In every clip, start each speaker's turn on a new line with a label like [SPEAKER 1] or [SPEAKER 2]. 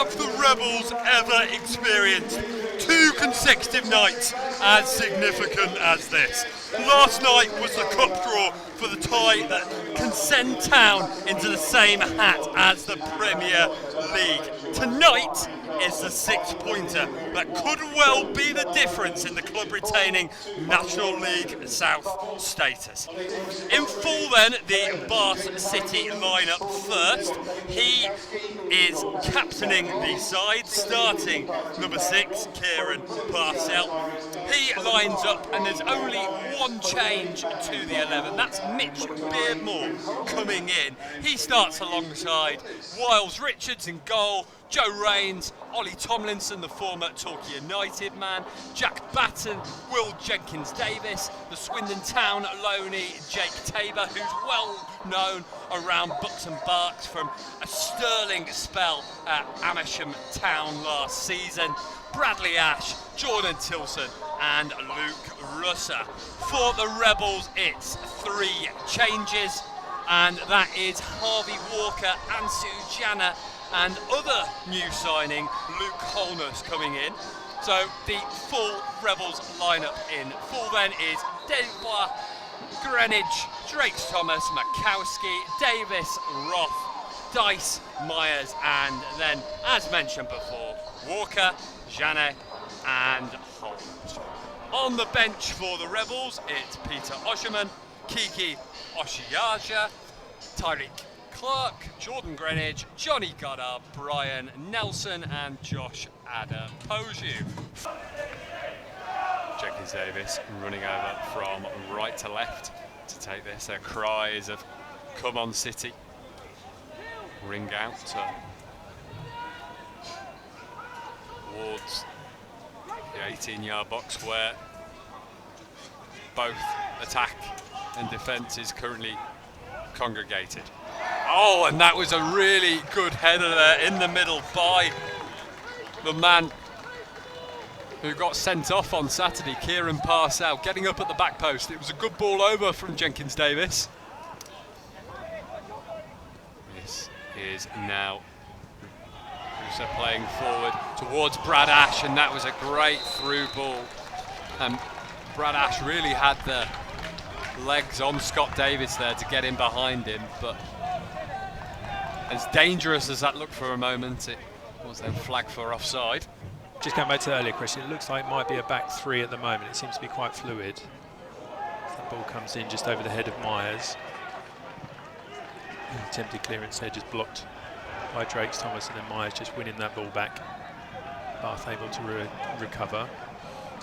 [SPEAKER 1] Have the Rebels ever experienced 2 consecutive nights as significant as this? Last night was the cup draw for the tie that can send town into the same hat as the Premier League. Tonight is the 6-pointer that could well be the difference in the club retaining National League South status. In full then, the Bath City lineup first. He is captaining the side, starting number 6, Kieran Parcell. He lines up and there's only one change to the 11. That's Mitch Beardmore coming in. He starts alongside Wiles Richards in goal, Joe Rains, Ollie Tomlinson, the former Torquay United man, Jack Batten, Will Jenkins-Davis, the Swindon Town loanee Jake Tabor, who's well known around Bucks and Berks from a sterling spell at Amersham Town last season, Bradley Ash, Jordan Tilson and Luke Russer. For the Rebels, it's 3 changes, and that is Harvey Walker, Ansu Jana and other new signing Luke Holness coming in. So the full Rebels lineup in full then is Desbois, Greenwich, Drakes Thomas, Makowski, Davis, Roth, Dice, Myers, and then, as mentioned before, Walker, Jana and Holt. On the bench for the Rebels, it's Peter Osherman, Kiki Oshiaja, Tyreek Clark, Jordan Greenwich, Johnny Goddard, Brian Nelson and Josh Adepoju. Jenkins-Davis running over from right to left to take this. Their cries of "Come on City" ring out towards the 18-yard box where both attack and defence is currently congregated. Oh, and that was a really good header there in the middle by the man who got sent off on Saturday, Kieran Parcell, getting up at the back post. It was a good ball over from Jenkins-Davis. This is now Russo playing forward towards Brad Ash, and that was a great through ball. And Brad Ash really had the legs on Scott Davis there to get in behind him, but as dangerous as that looked for a moment, it was then flagged for offside.
[SPEAKER 2] Just going back to the earlier question, it looks like it might be a back 3 at the moment. It seems to be quite fluid. The ball comes in just over the head of Myers. Attempted clearance there, just blocked by Drakes Thomas, and then Myers just winning that ball back. Bath able to recover.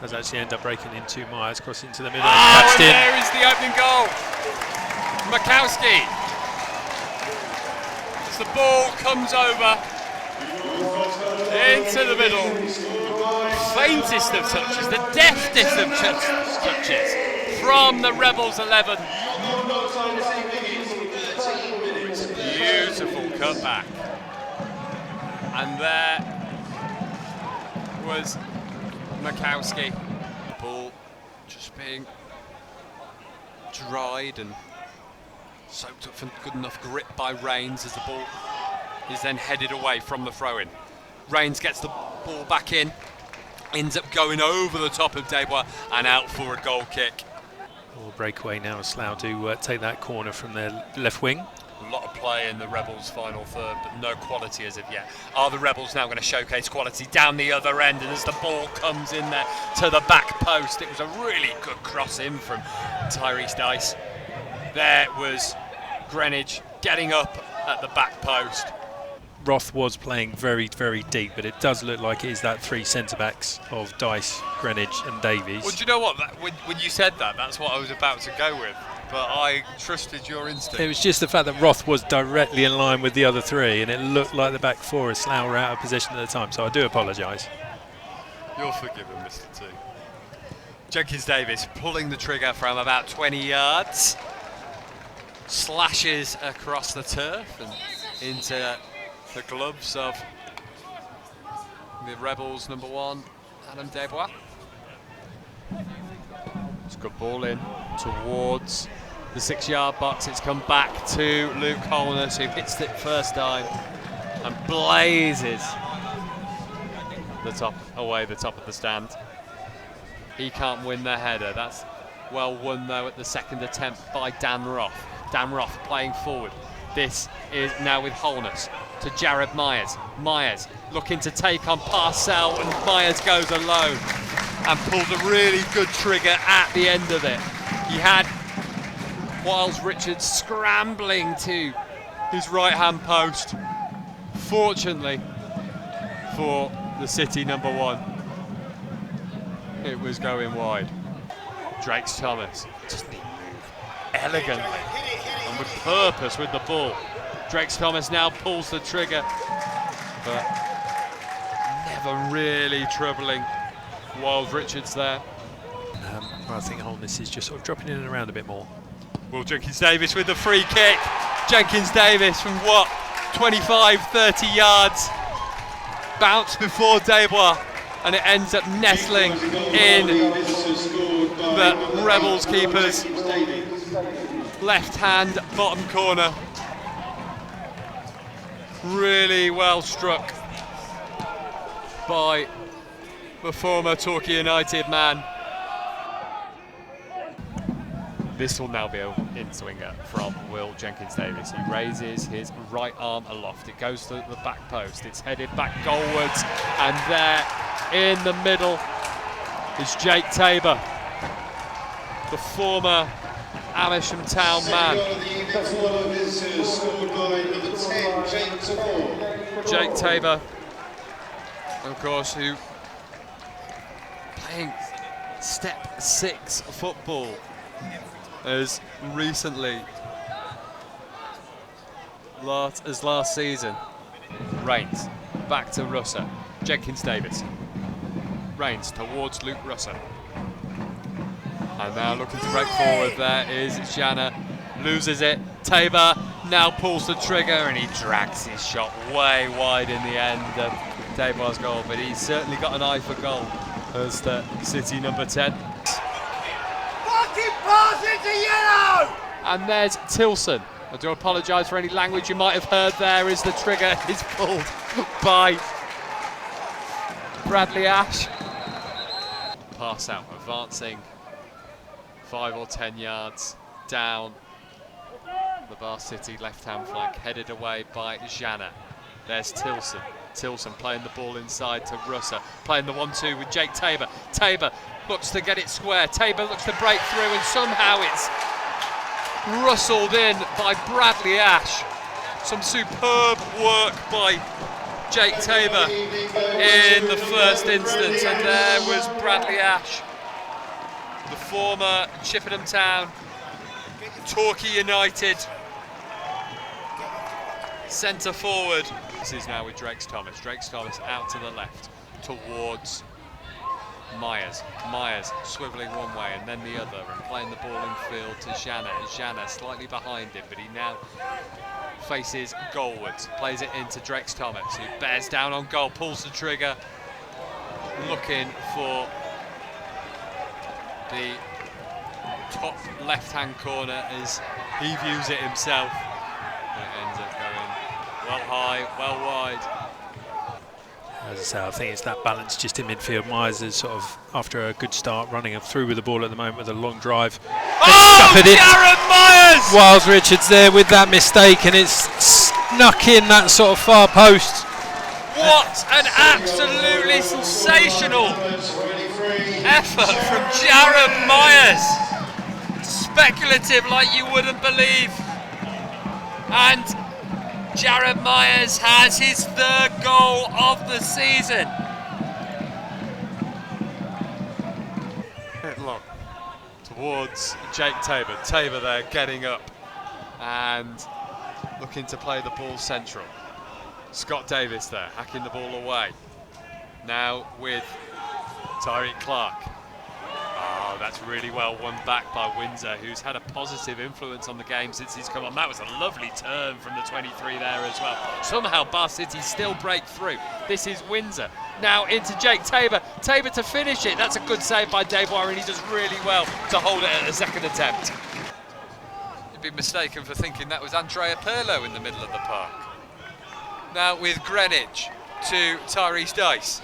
[SPEAKER 2] Does actually end up breaking into Myers, crossing into the middle.
[SPEAKER 1] And there is the opening goal. Makowski. As the ball comes over into the middle. Faintest of touches, the deftest of touches from the Rebels 11. Beautiful cutback. And there was Makowski. The ball just being dried and soaked up for good enough grip by Rains as the ball is then headed away from the throw-in. Rains gets the ball back in, ends up going over the top of Desbois and out for a goal kick.
[SPEAKER 2] Breakaway now as Slough do take that corner from their left wing.
[SPEAKER 1] A lot of play in the Rebels' final third, but no quality as of yet. Are the Rebels now going to showcase quality down the other end? And as the ball comes in there to the back post, it was a really good cross in from Tyrese Dice. There was Greenwich getting up at the back post.
[SPEAKER 2] Roth was playing very, very deep, but it does look like it is that 3 centre-backs of Dice, Greenwich and Davies.
[SPEAKER 1] Well, do you know what? When you said that, that's what I was about to go with. But I trusted your instinct.
[SPEAKER 2] It was just the fact that Roth was directly in line with the other 3, and it looked like the back 4 of Slough were out of position at the time, so I do apologise.
[SPEAKER 1] You're forgiven, Mr. T. Jenkins-Davis pulling the trigger from about 20 yards. Slashes across the turf and into the gloves of the Rebels number 1, Adam Desbois. It's a good ball in towards the 6-yard box. It's come back to Luke Holness, who hits it first time and blazes
[SPEAKER 3] the top of the stand. He can't win the header. That's well won though at the second attempt by Dan Roth. Dan Roth playing forward. This is now with Holness to Jared Myers. Myers looking to take on Parcell, and Myers goes alone and pulls a really good trigger at the end of it. He had Wiles Richards scrambling to his right-hand post. Fortunately for the City number 1, it was going wide. Drakes Thomas just move elegantly and with purpose with the ball. Drakes Thomas now pulls the trigger, but never really troubling Wiles Richards there.
[SPEAKER 2] I think Holness is just sort of dropping in and around a bit more.
[SPEAKER 3] Will Jenkins-Davis with the free kick. Jenkins-Davis from what, 25, 30 yards. Bounce before Desbois, and it ends up nestling in the Rebels keeper's left-hand bottom corner. Really well struck by the former Torquay United man. This will now be an in-swinger from Will Jenkins-Davis. He raises his right arm aloft. It goes to the back post. It's headed back goalwards. And there in the middle is Jake Tabor, the former Amersham Town man. Jake Tabor, of course, who playing step 6 football as recently as last season. Rains back to Russer. Jenkins-Davis. Rains towards Luke Russer. And now looking to break forward, there is Jana. Loses it. Tabor now pulls the trigger and he drags his shot way wide in the end of Tabor's goal, but he's certainly got an eye for goal as the City number 10. And there's Tilson. I do apologise for any language you might have heard there as the trigger is pulled by Bradley Ash. Pass out, advancing 5 or 10 yards down the Bar City left-hand flank, headed away by Jana. There's Tilson. Tilson playing the ball inside to Russer, playing the 1-2 with Jake Tabor. Tabor looks to get it square. Tabor looks to break through, and somehow it's rustled in by Bradley Ash. Some superb work by Jake Tabor in the first instance, and there was Bradley Ash, the former Chippenham Town, Torquay United centre forward. This is now with Drakes Thomas. Drakes Thomas out to the left towards Myers. Myers swivelling one way and then the other and playing the ball in field to Jana. Jana slightly behind him, but he now faces goalwards. Plays it into Drakes Thomas, who bears down on goal, pulls the trigger, looking for the top left-hand corner as he views it himself. And it ends up going well high, well wide.
[SPEAKER 2] As I say, I think it's that balance just in midfield. Myers is sort of, after a good start, running through with the ball at the moment with a long drive.
[SPEAKER 3] Oh, Jared Myers!
[SPEAKER 2] Wiles Richards there with that mistake, and it's snuck in that sort of far post.
[SPEAKER 3] What an absolutely sensational effort from Jared Myers. Speculative like you wouldn't believe. And Jared Myers has his 3rd goal of the season. Hit long towards Jake Tabor. Tabor there getting up and looking to play the ball central. Scott Davis there, hacking the ball away. Now with Tyreek Clark. Oh, that's really well won back by Windsor, who's had a positive influence on the game since he's come on. That was a lovely turn from the 23 there as well. Somehow Bar City still break through. This is Windsor. Now into Jake Tabor. Tabor to finish it. That's a good save by Desbois, and he does really well to hold it at the 2nd attempt. You'd be mistaken for thinking that was Andrea Pirlo in the middle of the park. Now with Greenwich to Tyrese Dice.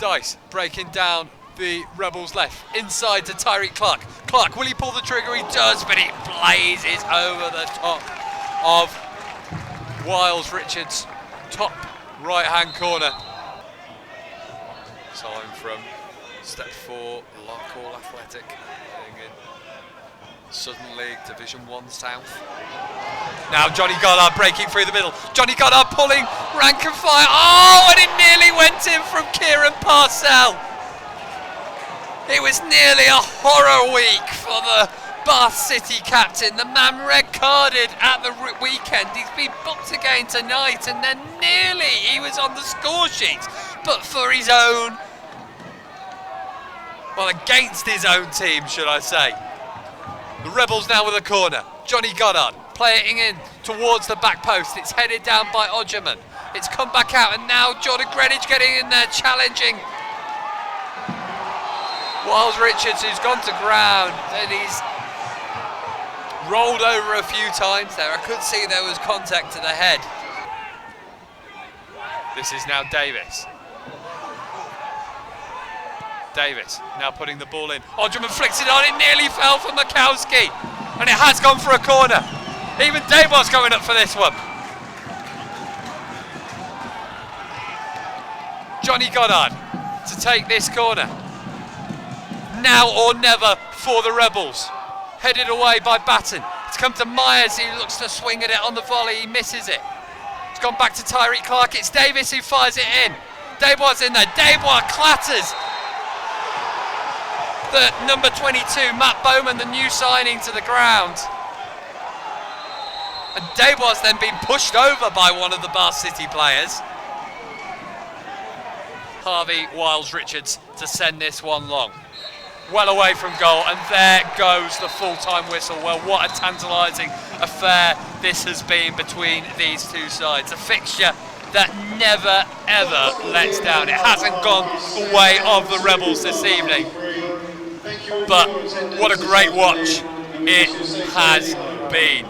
[SPEAKER 3] Dice breaking down the Rebels left, inside to Tyreek Clark. Clark, will he pull the trigger? He does, but it blazes over the top of Wiles Richards' top right-hand corner. Time from step 4, Larkhall Athletic, playing in Southern League Division 1 South. Now Johnny Goddard breaking through the middle. Johnny Goddard pulling rank and fire. Oh, and it nearly went in from Kieran Parcell. It was nearly a horror week for the Bath City captain. The man red-carded at the weekend. He's been booked again tonight, and then nearly he was on the score sheet, but for his own, well, against his own team, should I say. The Rebels now with a corner. Johnny Goddard playing in towards the back post. It's headed down by Odgerman. It's come back out, and now Jordan Greenwich getting in there, challenging Wiles Richards, who's gone to ground, and he's rolled over a few times there. I could see there was contact to the head. This is now Davis. Davis now putting the ball in. Odgerman flicks it on, it nearly fell for Makowski, and it has gone for a corner. Even Davis going up for this one. Johnny Goddard to take this corner. Now or never for the Rebels. Headed away by Batten. It's come to Myers, he looks to swing at it on the volley, he misses it. It's gone back to Tyreek Clark, it's Davis who fires it in. Dabois in there, Dabois clatters the number 22, Matt Bowman, the new signing, to the ground. And Dabois then being pushed over by one of the Bath City players. Harvey Wiles Richards to send this one long. Well away from goal, and there goes the full-time whistle. Well, what a tantalising affair this has been between these two sides. A fixture that never, ever lets down. It hasn't gone the way of the Rebels this evening, but what a great watch it has been.